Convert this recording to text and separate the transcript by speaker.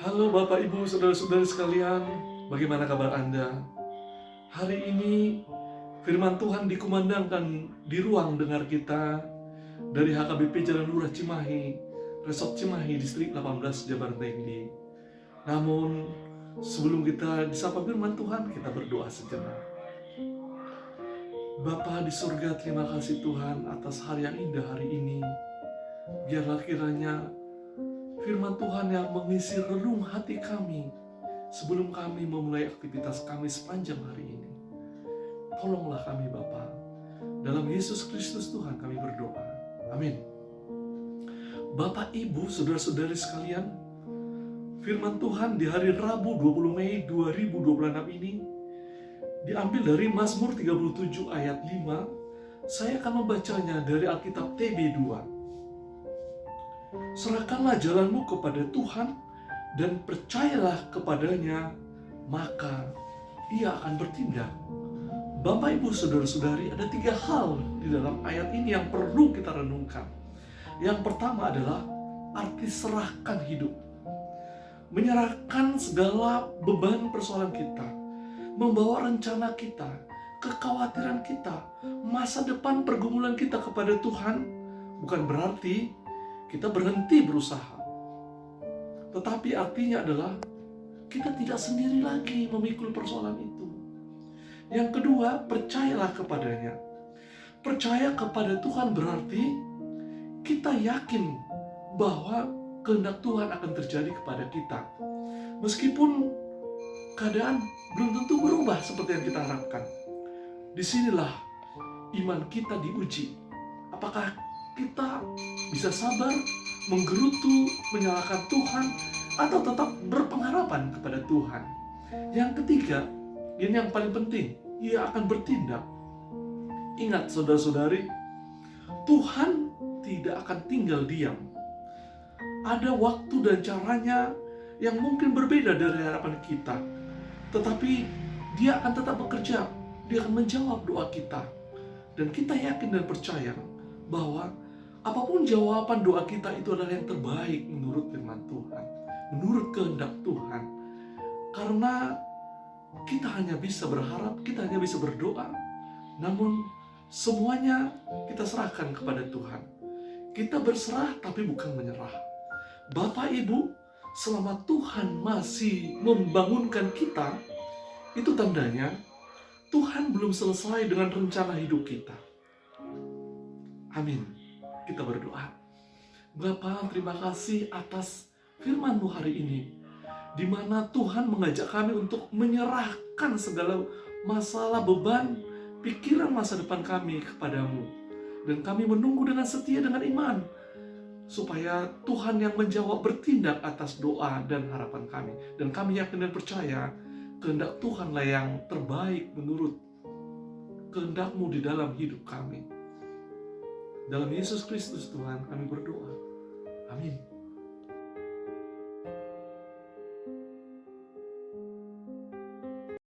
Speaker 1: Halo Bapak Ibu, saudara-saudari sekalian, bagaimana kabar Anda? Hari ini firman Tuhan dikumandangkan di ruang dengar kita dari HKBP Jalan Lurah Cimahi, Resort Cimahi, Distrik 18, Jabar Tinggi. Namun, sebelum kita disapa firman Tuhan, kita berdoa sejenak. Bapa di surga, terima kasih Tuhan atas hari yang indah hari ini. Biarlah kiranya firman Tuhan yang mengisi relung hati kami sebelum kami memulai aktivitas kami sepanjang hari ini. Tolonglah kami Bapa. Dalam Yesus Kristus Tuhan kami berdoa. Amin. Bapak, Ibu, saudara-saudari sekalian, firman Tuhan di hari Rabu 20 Mei 2026 ini diambil dari Mazmur 37 ayat 5. Saya akan membacanya dari Alkitab TB2. Serahkanlah jalanmu kepada Tuhan dan percayalah kepadanya, maka Ia akan bertindak. Bapak, Ibu, saudara-saudari, ada 3 hal di dalam ayat ini yang perlu kita renungkan. Yang pertama adalah arti serahkan hidup. Menyerahkan segala beban persoalan kita, membawa rencana kita, kekhawatiran kita, masa depan pergumulan kita kepada Tuhan, bukan berarti kita berhenti berusaha. Tetapi artinya adalah kita tidak sendiri lagi memikul persoalan itu. Yang kedua, percayalah kepadanya. Percaya kepada Tuhan berarti kita yakin bahwa kehendak Tuhan akan terjadi kepada kita. Meskipun keadaan belum tentu berubah seperti yang kita harapkan. Disinilah iman kita diuji. Apakah kita bisa sabar, menggerutu, menyalahkan Tuhan, atau tetap berpengharapan kepada Tuhan? Yang ketiga, ini yang paling penting, Ia akan bertindak. Ingat saudara-saudari, Tuhan tidak akan tinggal diam. Ada waktu dan caranya yang mungkin berbeda dari harapan kita. Tetapi Dia akan tetap bekerja. Dia akan menjawab doa kita. Dan kita yakin dan percaya bahwa apapun jawaban doa kita itu adalah yang terbaik menurut firman Tuhan, menurut kehendak Tuhan. Karena kita hanya bisa berharap, kita hanya bisa berdoa, namun semuanya kita serahkan kepada Tuhan. Kita berserah tapi bukan menyerah. Bapak, Ibu, selama Tuhan masih membangunkan kita, itu tandanya Tuhan belum selesai dengan rencana hidup kita. Amin. Kita berdoa. Bapa, terima kasih atas firman-Mu hari ini, di mana Tuhan mengajak kami untuk menyerahkan segala masalah, beban, pikiran masa depan kami kepadamu. Dan kami menunggu dengan setia, dengan iman, supaya Tuhan yang menjawab bertindak atas doa dan harapan kami. Dan kami yakin dan percaya, kehendak Tuhanlah yang terbaik menurut kehendak-Mu di dalam hidup kami. Dalam Yesus Kristus Tuhan kami berdoa. Amin.